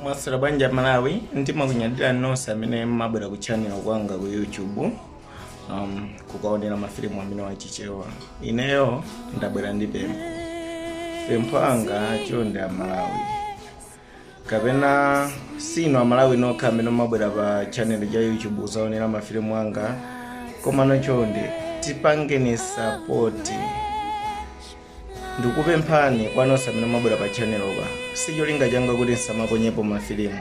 Mwasira banja Malawi ntima kunyadira nonse amene mabwera ku channel kwanga ku YouTube kukaonera mafilimu amene wachichewa. Ineyo ndabwera ndi pempho anga chonde Malawi kapena sino Malawi nokha amene mabwera pa channel ya YouTube zaonera mafilimu anga koma no chonde tipangeni support. Ndikupemphani kwanonse amene mabwera pa channel oba sicholinga changa kuti nsamaponyepo mafilimu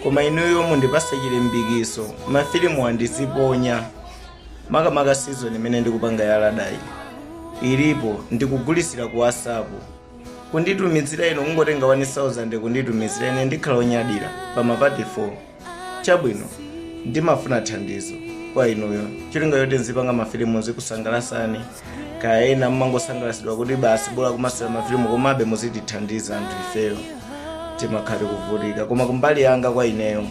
koma inuyo mundipase chilimbikiso mafilimu andiziponya makamaka season imene ndikupanga ya ladai ilipo ndikugulisira ku WhatsApp kunditumizira ino kungotenga 1000 kunditumizira ine ndikhala onyadira pa mapati 4 chabwino ndimafuna thandizo kwa inuyo chilinga yote nzipanga mafilimu zikusangalasani kaena mmangosangalasidwa kuti basi bora kumasira mafilimu komabe muzitithandiza anthu ifeyo timakhale kuvutika koma kumbali yanga kwa ineyo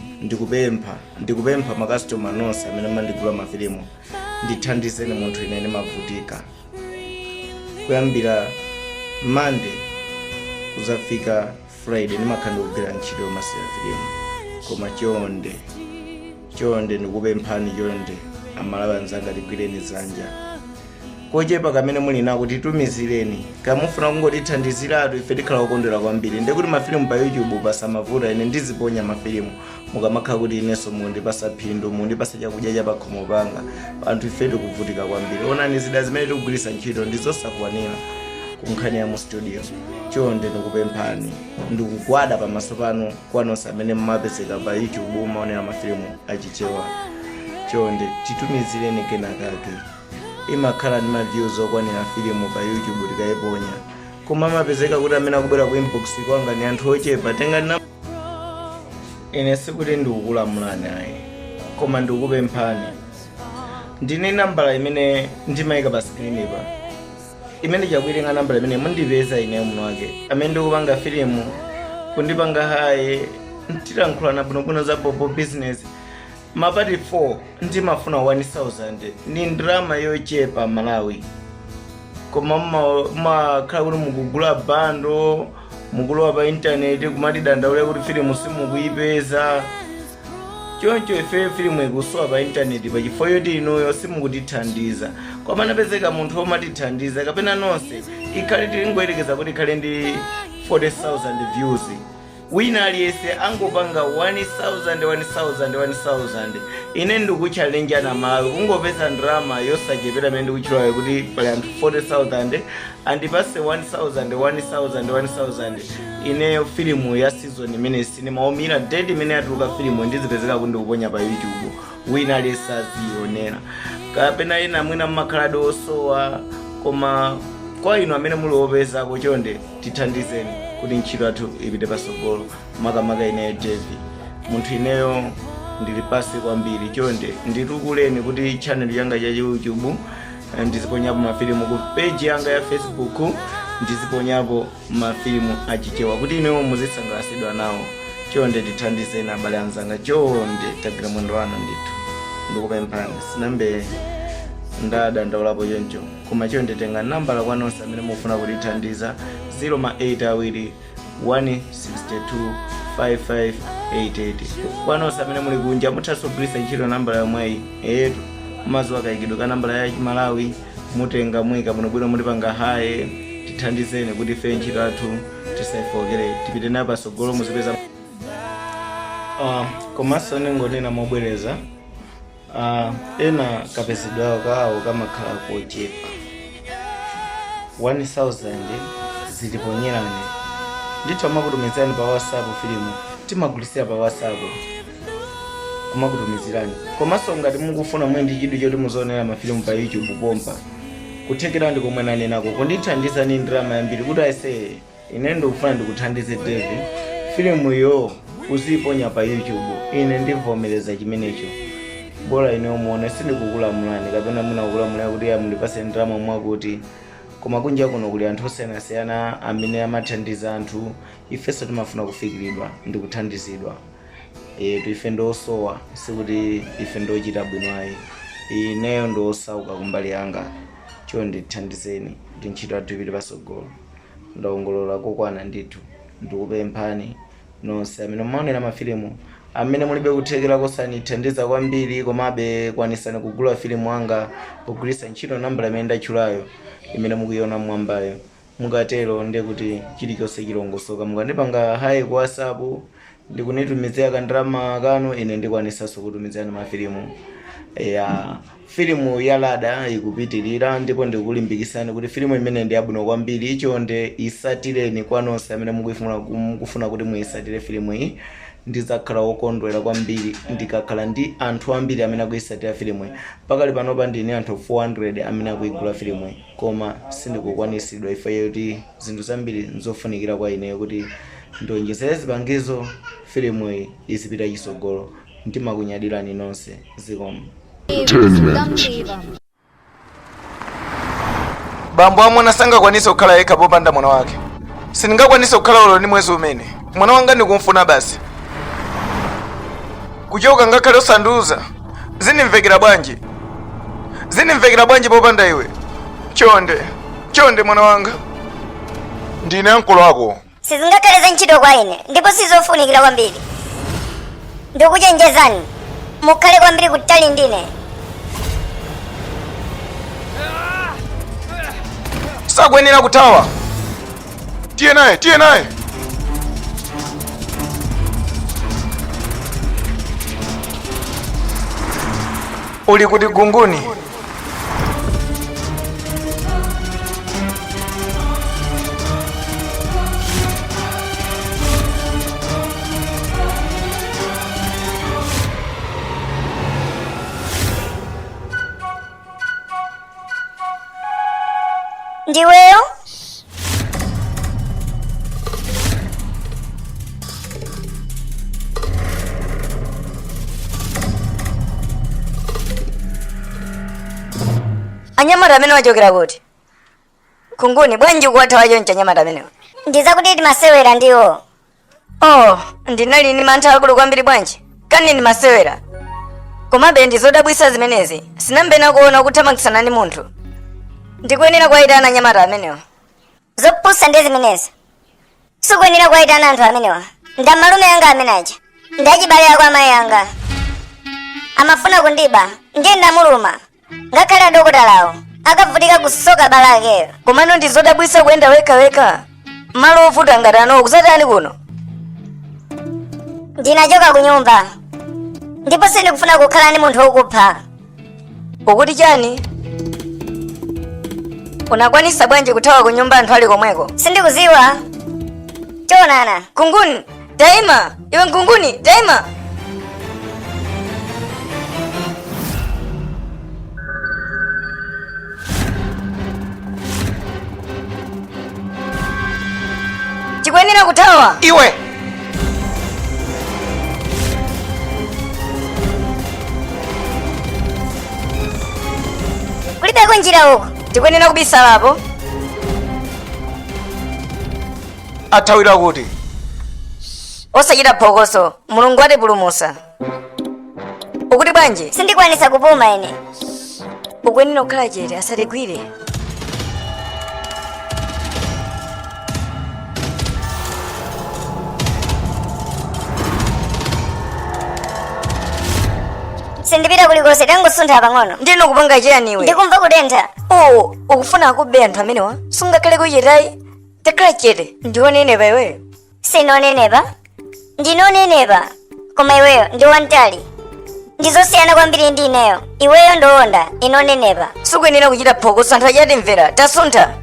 ndikupempha makastoma nonse amene mandigula mafilimu ndithandizeni munthu ine mavutika kuyambira Monday kuzafika Friday ndimakhala ndikugwira ntchito yomasira filimu koma chonde ndikupemphani chonde Amalawi anzanga tigwireni dzanja kochepa kamene muli nako titumizireni kamufuna kungotithandiziratu ife tikhala okondwera kwambiri ndikuti mafilimu pa YouTube pasamavuta ine ndiziponya mafilimu mukamakhala kuti inenso mundipasa phindu mundipasa chakudya cha pakhomo panga anthu ife tikuvutika kwambiri onani zida zimene tikugwiritsa ntchito ndizosakwanira kunkhani ya mu studio chonde ndikupemphani ndikugwada pamaso panu kwanonse amene mmapezeka pa YouTube maonera mafilimu achichewa chonde titumizireni kenakake imakhala ndi ma-views okwanira filimu pa YouTube tikayiponya koma mapezeka kuti amene akubwera ku inbox kwanga ni anthu ochepa tenga ine sikuti ndikukulamulani ayi koma ndikupemphani ndine nambala imene ndimayika pa screen pa imene chakwiringa nambala imene mundipeza ine muno wake amene ndikupanga filimu kundipanga haye ntilankhulana bwinobwino za bobo business mapati 4 ndimafuna 1000 ni drama yochepa Malawi koma makhala kuti mukugula bando mukulowa pa internet kumatidandaula kuti filimu simukuyipeza choncho ife filimu ikusowa pa internet pa chifukwa yoti inuyo simukutithandiza koma napezeka munthu omatithandiza kapena nonse ikhale tingoyerekeza kuti ikhale ndi 40,000 views wina aliyese angopanga 1000 ine ndikuchallenge ana Malawi kungopeza drama yosachepera imene ndikuchulayo kuti pali anthu 40,000 andipase 1000 ineyo filimu ya season imene sinemaomira dead imene yatuluka filimu ndizipezeka kuti ndikuponya pa YouTube wina aliyese azionera kapena ena mwina mmakhaladi osowa koma kwa inu amene muli opezako chonde tithandizeni kuti ntchito athu ipite pasogolo makamaka ineyo Devi munthu ineyo ndili pasi kwambiri chonde nditukuleni kuti channel yanga ya YouTube ndiziponyapo mafilimu ku page yanga ya Facebook ndiziponyapo mafilimu achichewa kuti ineyo muzisangalasidwa nawo chonde tithandizeni abale anzanga chonde tagwira mwendo wanu ndithu ndikupemphani sinambe ndadandaulapo choncho koma chonde tenga nambala kwanonse amene mufuna kutithandiza 08 162 5588 kwanonse amene muli kunja muthaso kugwiritsa ntchito nambala yomweyi etu mazuwa akayikidwa ka nambala ya Malawi mutenga mwika bwinobwino mutipanga haye tithandizeni kuti ife ntchito athu tisayifokere tipite nayo pasogolo muzipeza komanso ningonena mobwereza ena kapezedwa kawo kamakhala kochepa 1000 ziliponyerani ndithu amakutumizirani pa WhatsApp filimu timagulisira pa WhatsApp kumakutumizirani komanso ngati mukufuna mwendi chidwi choti muzoonera mafilimu pa YouTube pompa kuthekera ndi komwe nanenako kundithandizani drama yambiri kuti aise ine ndikufuna ndikuthandize Devi filimu yo uziponya pa YouTube ine ndivomereza chimenecho bora ine umuone sindikukulamulani kapena munakulamula kuti mundipase drama mwakuti koma kunja kuno kuli anthu osiyanasiyana amene amathandiza anthu ifenso timafuna kufikiridwa ndi kuthandizidwa ife ndosowa sikuti ife ndochita bwino ayi ineyo ndosauka kumbali yanga chonde tithandizeni kuti ntchito athu ipite pasogolo ndaongolola kokwana ndithu ndikupemphani nonse amene mumaonera mafilimu amene mulibe kuthekera kosanithandiza kwambiri komabe kwanisani kugula filimu anga kugulisa ntchito nambala imene ndatchulayo imene mukuiona mwambayo. Mukatero ndiye kuti chilichonse chilongosoka. Mukandipanga hayi ku WhatsApp ndikunitumizira kandalama kanu, ine ndikwanisanso kutumizirani mafilimu. Filimu ya Lada ikupitirira ndipo ndikulimbikisani kuti filimu imene ndi yabwino kwambiri. Chonde isatireni kwa nonse amene mukufuna kuti muisatire filimu iyi. Ndizakhala wokondwera kwambiri ndikakhala ndi anthu ambiri amene akuisatira filimu iyi. Pakali panopa ndine anthu 400 amene akuigula filimu iyi, koma sindikukwanisidwa ife kuti zinthu zambiri nzofunikira kwa ineyo kuti ndonjezere zipangizo filimu iyi izipita chisogolo. Ndimakunyadirani nonse zikomo. Bambo amwana sangakwanise kukhala yekha popanda mwana wake. Sindingakwanise kukhala ulo ndi mwezi umene. Mwana wanga ndikumfuna basi. Kuchoka ngakhale osanduza. Zinimvekera bwanji? Zinimvekera bwanji popanda iwe? Chonde mwana wanga. Ndine ankolo wako. Sizingakhale ntchito kwa ine ndipo sizofunikira kwambiri. Ndikuchenjezani mukhale kwambiri kutali ndine. Sakwenera kutawa. Tiye naye. Uli kuti gunguni? Ndiweyo? Anyamata amene wachokera kuti? Kunguni bwanji kuwathawa choncho anyamata amenewa? Ndizakuti timasewera ndiwo. Ndinali ni mantha akulu kwambiri bwanji? Kani ndi masewera? Komabe ndizodabwisa zimenezi. Sinambena kuona kuthamangitsana ndi munthu. Ndikuyenera kuwayitana anyamata amenewa. Zopusa ndi zimenezi. Sikuyenera kuwayitana anthu amenewa. Ndamalume anga amenaja. Ndachibalira kwa amayi anga. Amafuna kundiba. Ndiye ndamuluma. Ngakhale adokotalawo akavutika kusoka balakeyo. Komano ndizodabwisa kuyenda wekha. Malo ovuta ngati ano kuzatani kuno? Ndinachoka ku nyumba. Ndipo sindikufuna kukhala ndi munthu wokupha. Ukuti chani? Unakwanisa bwanji kuthawa ku nyumba anthu ali komweko? Sindikuziwa. Chonana. Kunguni, daima. Iwe Kunguni, daima. Chikwenera kuthawa. Iwe. Kulibeko njira uko. Tikwenera kubisalapo. Athawira kuti? Osachita phokoso, Mulungu atipulumutsa. Ukuti bwanji? Sindikwanisa kupuma ine. Ukwenera kukhala chete asatigwire. Sindipita kulikonse tangosuntha pang'ono. Ndino kupanga chiyani iwe? Ndikumva kutentha. Ukufuna kuba anthu amenewa? Sungakhale kuchitayi. Takhala chete. Ndionenepa iweyo. Sinonenepa? Ndinonenepa. Koma iweyo ndi wantali. Ndizosiyana kwambiri ndi ineyo. Iweyo ndowonda, inonenepa. Sikuyenera kuchita phokoso anthu achatimvera. Tasuntha.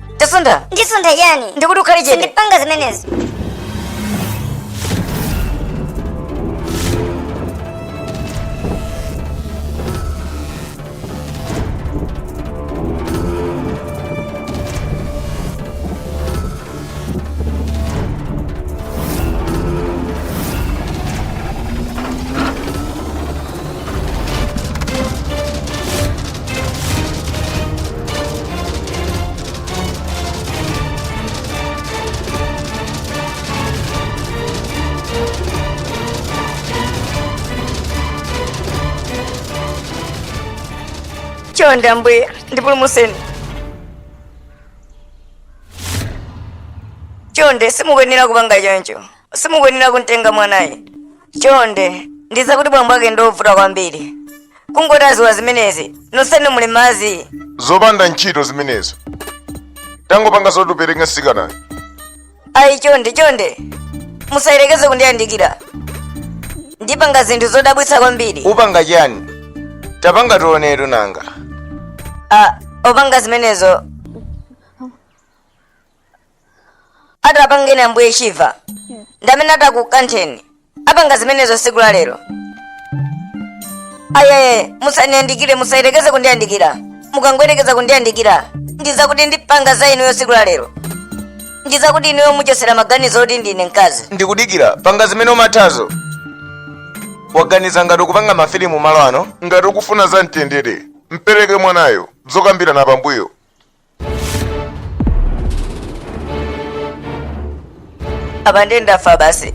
Ndisuntha chani? Ndikuti ukhale chete. Sindipanga zimenezi. Chonde Ambuye ndipulumutseni. Chonde simukwenera kupanga choncho. simukwenera kuntenga mwanayi. Chonde ndiza kuti bambo ake ndovuta kwambiri. Kungotaziwa zimenezi nonsenu muli mazi. Zopanda ntchito zimenezo. Tangopanga zotupereka sikanayo. Ayi chonde musayelekeze kundiyandikira. Ndipanga zinthu zodabwitsa kwambiri. Upanga chani? Tapanga tionetu nanga. Opanga zimenezo atapangeni ambuye Shiva ndamene atakukantheni apanga zimenezo siku la lero. Ayaye musandiyandikire, musayelekeze kundiyandikira. Mukangoyerekeza kundiyandikira ndiza kuti ndipanga za inuyo siku la lero. Ndiza kuti inuyo muchosera maganizo oti ndine mkazi. Ndikudikira panga zimene umathazo. Waganiza ngati ukupanga mafilimu malo ano. Ngati ukufuna za mtendere, mpereke mwanayo zokambira na pambuyo. Apa ndafa basi.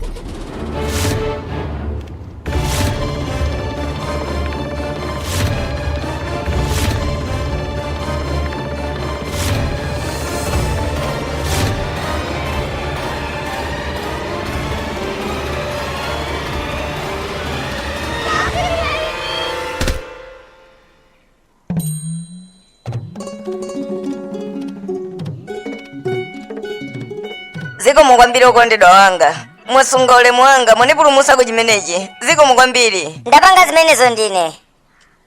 Ziko mukwambiri okondedwa wanga. Mwasunga ulemu wanga mwanipulumutsa ku chimenechi. Ziko mukwambiri. Ndapanga zimenezo ndine.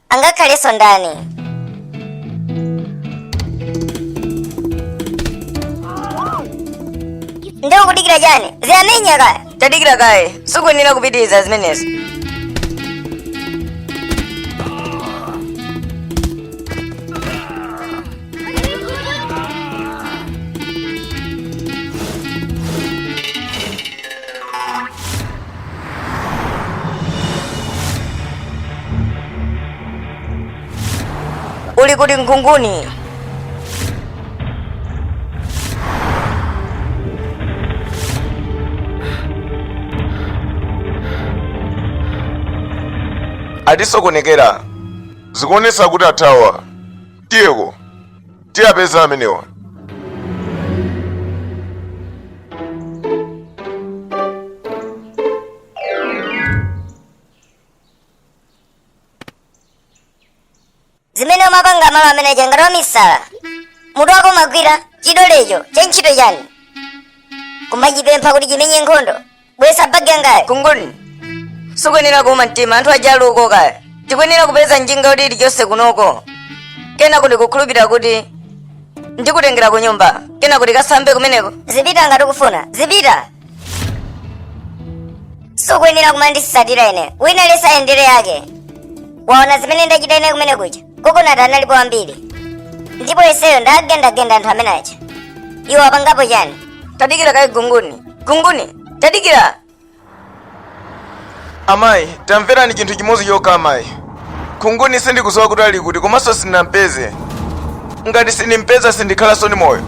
Angakhalenso ndani. Ndikudikira chani? Ziyamenya kaya. Tadikira kaye. Sikuyenera kupitiriza zimenezo. Uli kuti Nkunguni? Atisokonekera. Zikuonesa kuti athawa. Tiyeko. Tiyapeza amenewa. Zimene umapanga malo amene ngati wamisala. Mutu wako umagwira chidolecho chentchito chani. Kumachipempha kuti chimenye nkhondo. Bwesa bagi yangayo. Nkunguni. Sikuyenera kuuma mtima anthu ajaluko kaya. Tikuyenera kupeza njinga kuti ilichonse kunoko. Kena kuti kukhulupirira kuti ndikutengera ku nyumba. Kena kuti kasambe kumeneko. Zipita ngati ukufuna. Zipita. Sikuyenera kumandisatira ine. Wina lesa endere yake. Waona zimene ndachita ine kumene kuja. Kokonati analipo ambiri. Ndipo iseyo ndagenda anthu amene aja. Iwo apangapo chani? Tadikira kaye Nkunguni. Nkunguni, tadikira. Amayi, tamverani chinthu chimodzi chokha amayi. Nkunguni sindikusowa kuti ali kuti komanso sinampeze. Ngati sindimpeza sindikhalanso ndi moyo.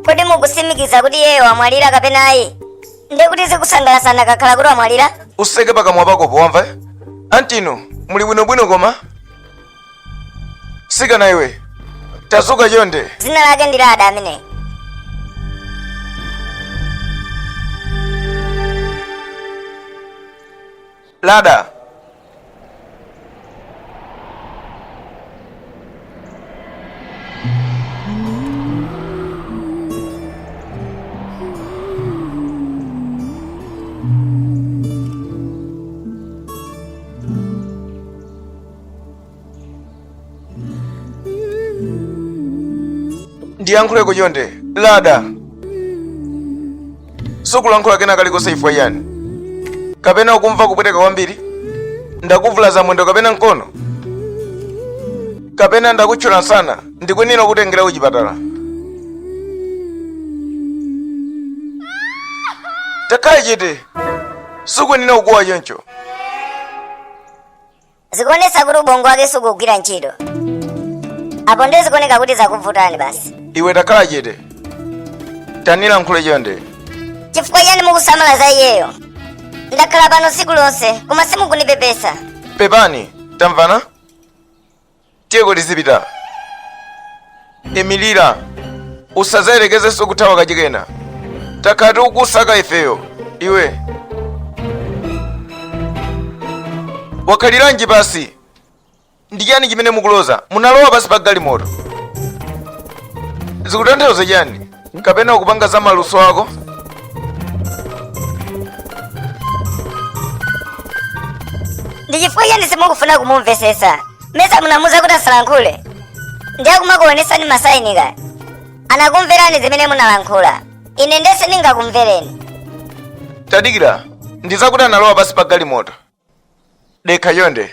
Kodi mukusimikiza kuti iyeyo wamwalira kapena ayi? Ndikuti zikusangalasana kakhala kuti wamwalira? Useke pakamwa pakopo wamva? Antino, muli bwinobwino koma? Sikana iwe. Tazuka chonde. Dzina lake ndi Lada amene. Lada. ndiyankhuleko chonde lada sukulankhula kena kalikonse ifwa yani kapena ukumva kupweteka kwambiri ndakuvula za mwendo kapena mkono kapena ndakutchula nsana ndikwenera kutengera kuchipatala takhala chete sukwenera kukuwa choncho zikuonesa kuti ubongo wake sukugwira ntchito apo ndi zikuoneka kuti zakuvutani basi. iwe takhala chete tanilankhule chonde. Chifukwa chani mukusamala za iyeyo? Ndakhala pano siku lonse koma simukunipepesa. Pepani tamvana tiye kuti zipita. Emilira usazayerekezenso kuthawa kachikena takhati ukusaka ifeyo. Iwe wakhaliranji pasi? Ndi chani chimene mukuloza? Munalowa pasi pa galimoto zikutanthauza chani? Kapena ukupanga za maluso ako? Ndi chifukwa chani simukufuna kumumvesesa? Mesa munamuza kuti asalankhule ndi akumakuonesani masaini kaya anakumverani zimene munalankhula. Ine ndese ningakumvereni. Tadikira ndizakuti analowa pasi pa galimoto dekha yonde.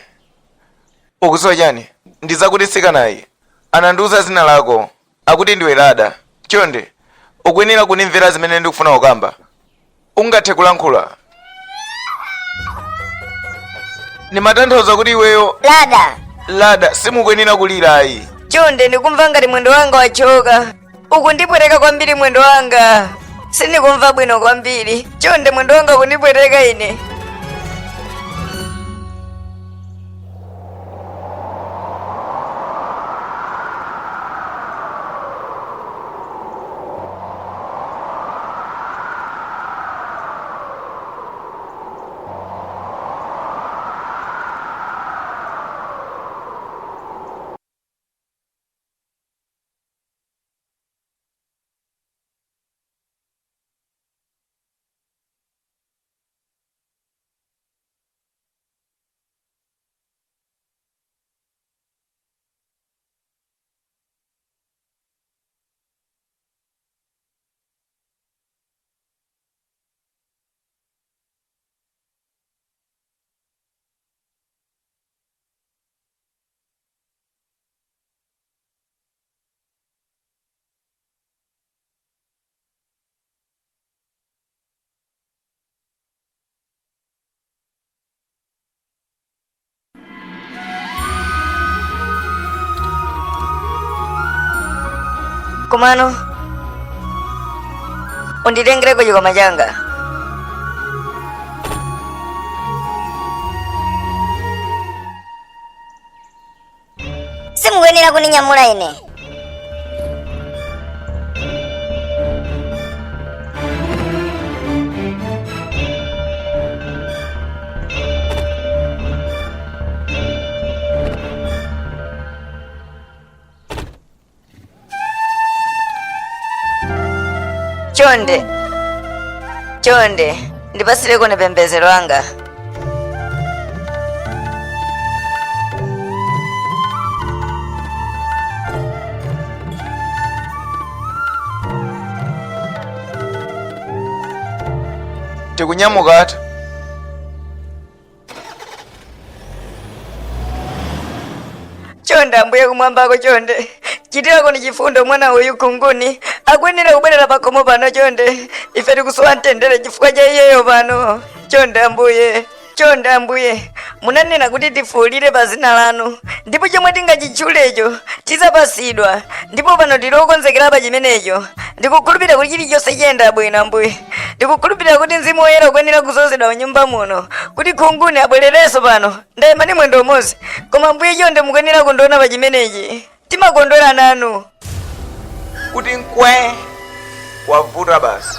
Ukusowa chani? Ndizakuti sikanayi anandiuza zina lako akuti ndiwe Lada. Chonde ukwenera kunimvera zimene ndikufuna kukamba. Ungathe kulankhula. Nimatanthauza kuti iweyo Lada simukwenera kulira ayi. Chonde ndikumva ngati mwendo wanga wachoka. Ukundipweteka kwambiri mwendo wanga. Sindikumva bwino kwambiri. Chonde mwendo wanga ukundipweteka ine. Kumano unditengereko chikoma changa. Simukwenera kuninyamula ine. Chonde ndipasireko nepembedzero langa. Tikunyamuka ati. Chonde ambuye kumwambako chonde. Chitirako ni chifundo mwana uyu kunguni akwenera kubwerera pakomo pano. Chonde ife tikusowa mtendere chifukwa cha iyeyo pano. Chonde ambuye munanena kuti tifuulire pa zina lanu ndipo chomwe tingachitchulecho tizapasidwa, ndipo pano tili okonzekera pa chimenecho. Ndikukhulupirira kuti chilichonse chiyenda bwino ambuye. Ndikukhulupirira kuti Mzimu Woyera ukwenera kuzozedwa mnyumba muno kuti khunguni abwererenso pano. Ndayimani mwendo umodzi koma ambuye chonde mukwenera kundiona pa chimenechi. Timakondwera nanu. Kuti nkwe wavuta basi.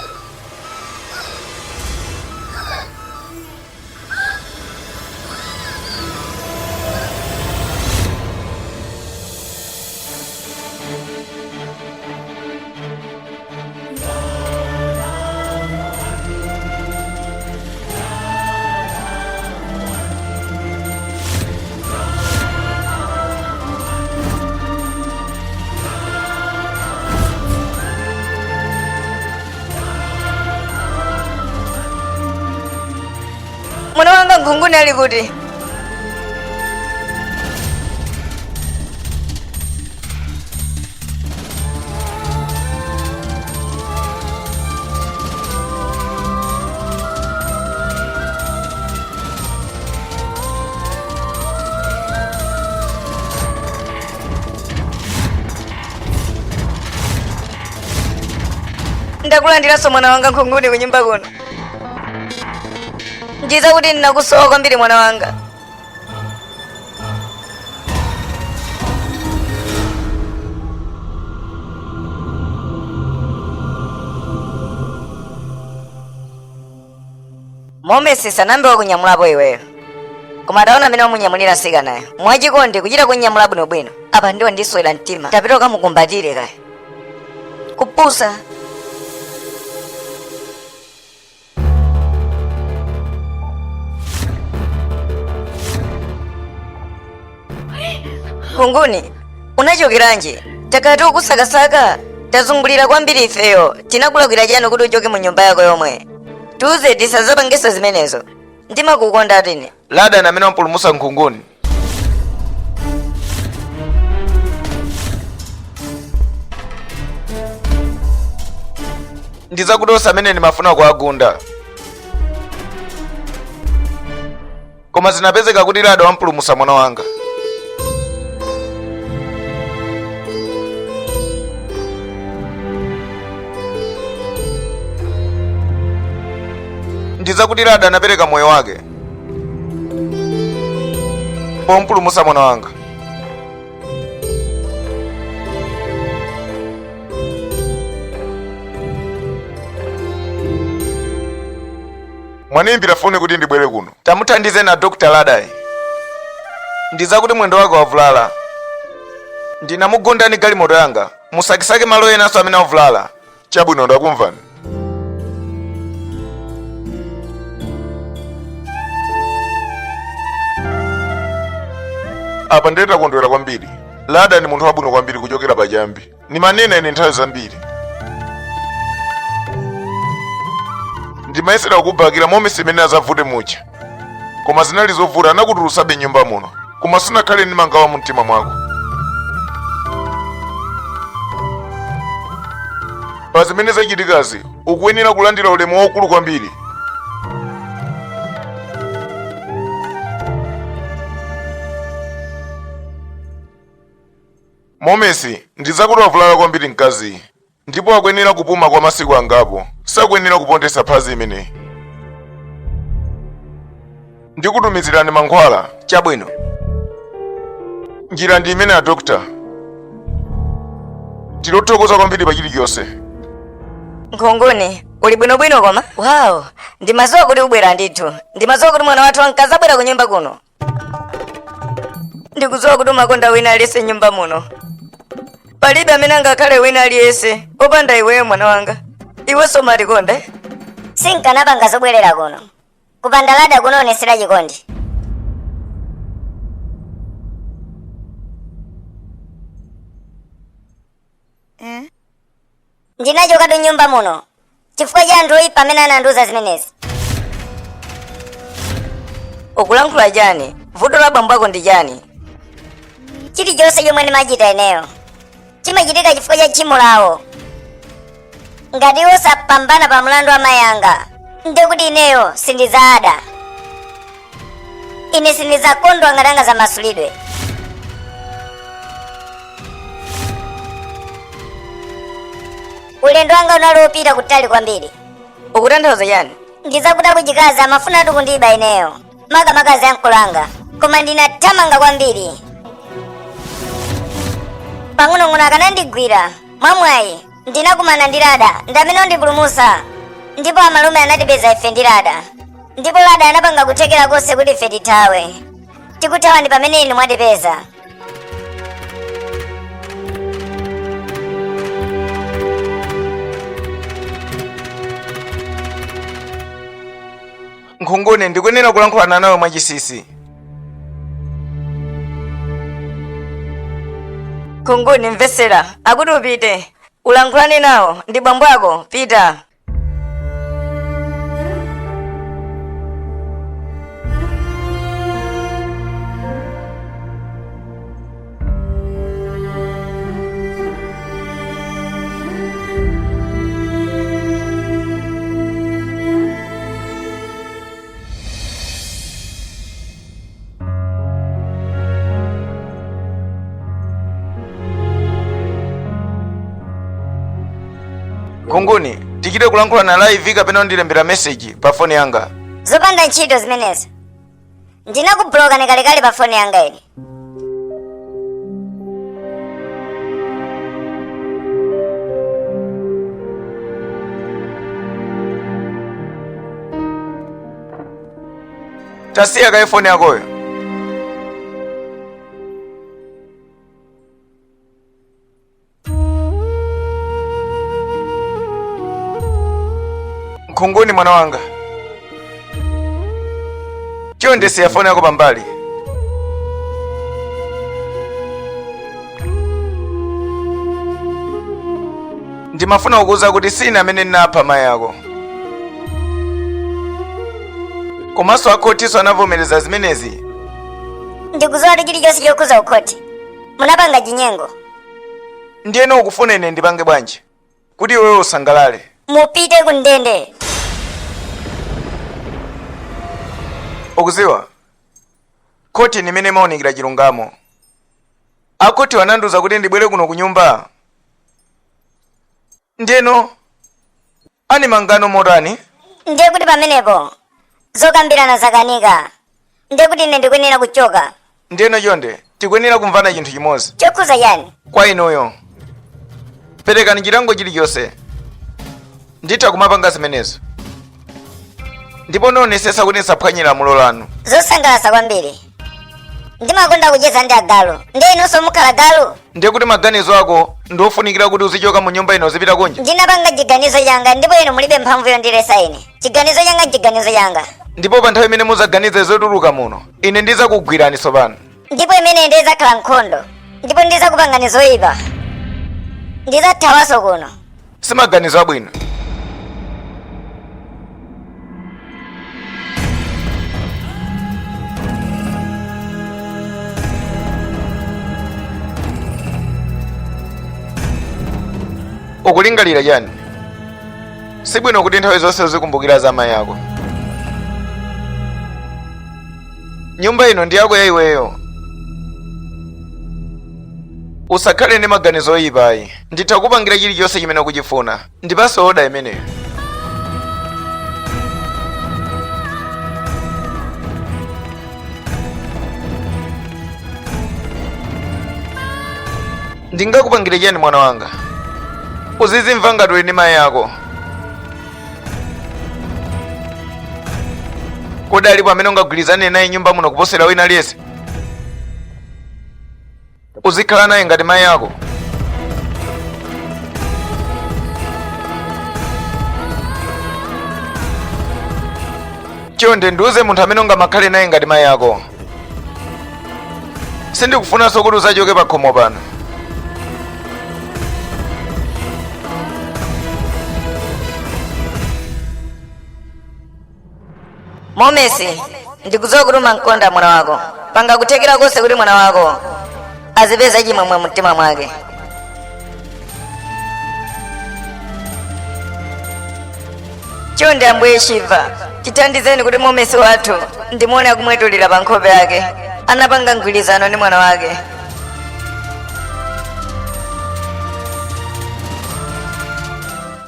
Nanga Nkunguni ali kuti? Ndakulandiranso mwana wanga Nkunguni ku nyumba kuno. Ndiza kuti ndinakusowa kwambiri mwana wanga. Momesi sanambe wakunyamulapo iweyo. Koma taona amene wamunyamulira sikanayo. Mwachikondi kuchita kunyamula bwinobwino. Apa ndiwo ndiswera mtima. Tapita kamukumbatire kaya. Kupusa. Nkunguni, unachokeranje? Takati ukusakasaka, tazungulira kwambiri ifeyo. Tinakulakwira chano kuti uchoke mu nyumba yako yomwe. Tuze tisazapangeso zimenezo. Ndimakukonda atine. Lada amene wampulumutsa Nkunguni. Ndizakudosa amene ndimafuna kuagunda. Koma zinapezeka kuti Lada wampulumutsa mwana wanga. Ndizakuti Lada anapereka moyo wake pompulumutsa mwana wanga. Mwaniimbira foni kuti ndibwere kuno. Tamuthandize na Dr. Ladayi. Ndizakuti mwendo wake wavulala. Ndinamugondani galimoto yanga. Musakisake malo enanso amene wavulala. Chabwino ndakumvani. Apa ndeta kondwera kwambiri. Lada ni munthu wabwino kwambiri kuchokera pachiyambi. Nimanena ine nthawi zambiri. Ndimayesera kukubakira momesi imene azavute mucha. Koma zinali zovuta anakutulusabe nyumba muno. Koma sinakhale ndi mangawa mu mtima mwako. Pa zimene zachitikazi ukuyenera kulandira ulemu waukulu kwambiri. Momesi ndizakuti wavulala kwambiri mkazi. Ndipo akuyenera kupuma kwa masiku angapo. Sakuyenera kupondesa phazi imeneyi. Ndikutumizirani mankhwala. Chabwino. Njira ndi imene ya dokta. Tilothokoza kwambiri pa chilichonse. Nkunguni, uli bwinobwino koma? Wow, ndimadziwa kuti ubwera ndithu. Ndimadziwa kuti mwana wathu wankazi abwera ku nyumba kuno. Ndikudziwa kuti umakonda wina aliyense nyumba muno. Palibe amene angakhale wina aliyense opanda iweyo mwana wanga. Iwenso umatikonda? Sinkanapanga zobwerera kuno. Kupanda Lada kunoonetsera chikondi. Ndinachoka tu nyumba muno chifukwa cha anthu oyipa amene anandiuza zimenezi. Ukulankhula chani? Vuto la bambo ako ndi chani? Chilichonse chomwe ndimachita ineyo chimachitika chifukwa cha tchimo lawo. Ngati osapambana pa mlandu wa amayi anga, ndikuti ineyo sindizaada. Ine sindizakondwa ngati anga zamasulidwe. Ulendo wanga unali wopita kutali kwambiri. Ukutanthauza chani? Ndizakuta kuchikazi amafunatu kundiba ineyo. Makamakazi ankulanga. Koma ndinathamanga kwambiri. Pang'onong'ono akanandigwira mwamwayi ndinakumana ndi Lada ndamene ndipulumutsa. Ndipo amalume anatipeza ife ndi Lada. Ndipo Lada anapanga kuthekera konse kuti ife tithawe. Tikuthawa ndi pamene inu mwatipeza. Nkunguni ndikuyenera kulankhulana nawe mwachisisi. Nkunguni mvesera, akuti upite. Ulankhulane nawo ndi bambo ako, pita. Kunguni, tichite kulankhula na live kapena ndilembera message pa phone yanga. Zopanda ntchito zimenezo. Ndinakubloka kalekale pa phone yanga ine. Tasiya ka phone yakoyo. Kunguni mwana wanga. Chonde siya phone yako pambali. Ndimafuna kukuza kuti sina amene ndinapha mayi yako. Komanso akhotiso anavomereza zimenezi. Ndikuzowa chilichonse chokhuza ukhoti. Munapanga chinyengo. Ndiyeno ukufuna ine ndipange bwanji kuti iwewe usangalale. Mupite ku ndende. Ukuziwa? Koti nimene maonikira chilungamo. Akoti wananduza kuti ndibwere kuno ku nyumba. Ndiyeno ani mangano motani? Ndiye kuti pamenepo zokambirana zakanika. Ndiye kuti ine ndikuyenera kuchoka. Ndiyeno chonde tikuyenera kumvana chinthu chimodzi. Chokhuza yani? Kwa inuyo perekani chilango chilichonse nditha kumapanga zimenezo, ndipo ndionesesa kuti ndisaphwanyira lamulo lanu. Zosangalatsa kwambiri. Ndimakonda kucheza ndi agalu. Ndiye inonso mukhala galu? Ndiye kuti maganizo ako ndiofunikira kuti uzichoka mu nyumba ino uzipita kunja? Ndinapanga chiganizo changa ndipo inu mulibe mphamvu yondiresa ine. Chiganizo changa. Ndipo pa nthawi imene muzaganize zotuluka muno ine ndizakugwirani tsopano. Ndipo imene ndizakhala nkhondo. Ndipo ndizakupangani zoyipa. Ndizathawaso kuno. Simaganizo abwino. Ukulingalira chani? Sibwino kuti nthawi zonse uzikumbukira za amayi ako. Nyumba ino ndi yako ya iweyo. Usakhale ndi maganizo oyipa ayi. Nditha kupangira chilichonse chimene ukuchifuna. Ndipase oda imeneyo. Ndingakupangire chani mwana wanga? Uzizimva ngati uli ndi mayi ako. Kodi alipo amene ungagwirizane naye nyumba muno kuposera wina aliyense? Uzikhala naye ngati mayi ako. Chonde ndiuze munthu amene ungamakhale naye ngati mayi ako. Sindikufunanso kuti uzachoke pa khomo pano. Momesi, ndikuzowa kuti umankonda mwana wako. Panga kuthekera konse kuti mwana wako azipeza chimwemwe mtima mwake. Chonde Ambuye Shiva, tithandizeni kuti Momesi wathu ndimuone akumwetulira pa nkhope yake. Anapanga mgwirizano ndi mwana wake.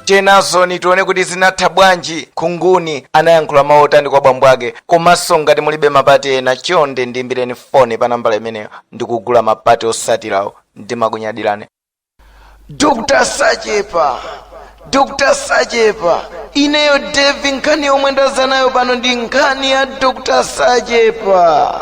Chenazo nitione kuti zinatha bwanji. Kunguni anayankhula mawu otani kwa bambo ake. Komanso ngati mulibe mapati ena chonde ndiyimbireni foni pa nambala imeneyo ndikugula mapati osatirawo ndimakunyadirani. Dr. Sachepa ineyo Devi nkhani yomwe ndaza nayo pano ndi nkhani ya Dr. Sachepa.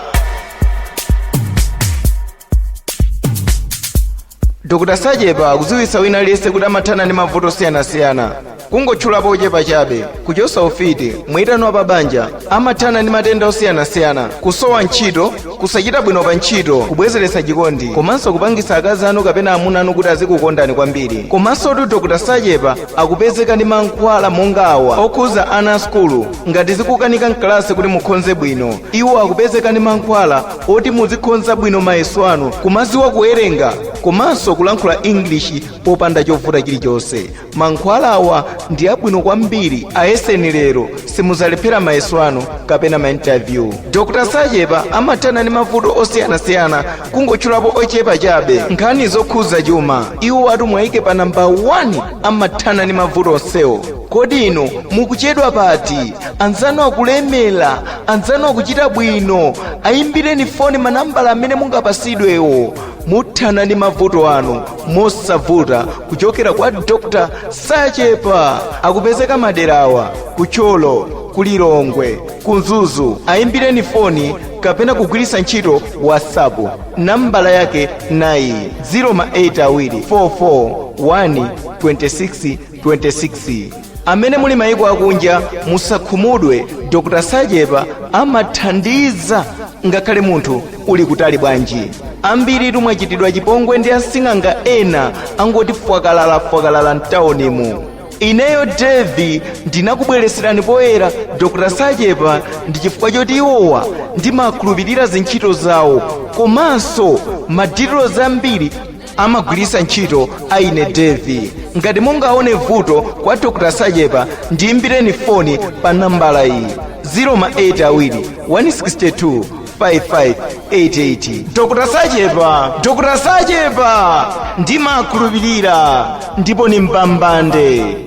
Dr. Sachepa akudziwitsa wina aliyense kuti amathana ndi mavuto osiyanasiyana. Kungotchulapo ochepa chabe, kuchosa ufiti, mwitano pa banja, amathana ndi matenda osiyanasiyana, kusowa ntchito, kusachita bwino pa ntchito, kubwezeretsa chikondi, komanso kupangitsa akazi anu kapena amuna anu kuti azikukondani kwambiri. Komanso Dr. Sachepa akupezeka ndi mankhwala monga awa okhuza ana a skulu ngati zikukanika mkalasi kuti mukhonze bwino. Iwo akupezeka ndi mankhwala oti muzikhonza bwino mayeso anu, kumaziwa kuwerenga, komanso kulankhula English popanda chovuta chilichonse. Mankhwala awa ndi abwino kwambiri, ayeseni lero simuzalephera mayeso anu kapena mainterview. Dr. Sachepa amathana ndi mavuto osiyanasiyana kungotchulapo ochepa chabe. Nkhani zokhuza chuma iwo atu mwayike pa namba 1 amathana ndi mavuto onsewo. Kodi ino mukuchedwa pati? Anzanu akulemera, anzanu akuchita bwino, ayimbireni foni manambala amene mungapasidwewo. Muthana ndi mavuto anu mosavuta kuchokera kwa Dr. Sachepa. Akupezeka maderawa kucholo, kulilongwe, kunzuzu. Ayimbireni foni kapena kugwiritsa ntchito WhatsApp. Nambala yake nayi 08awiri44122626. Amene muli mayiko akunja musakhumudwe, Dr. Sachepa amathandiza ngakhale munthu uli kutali bwanji. Ambiri mwachitidwa chipongwe ndi asing'anga ena angoti fwakalala mtaunimu. Ineyo Devi ndinakubwereserani poyera Dr. Sachepa ndi chifukwa choti iwowa ndimakhulupirira zintchito zawo, komanso madetails ambiri amagwiritsa ntchito aine Devi. Ngati mungaone vuto kwa Dr. Sachepa ndiyimbireni foni pa nambala iyi 08awiri1625588. Dr. Sachepa ndimakhulupirira ndipo ni mpambande.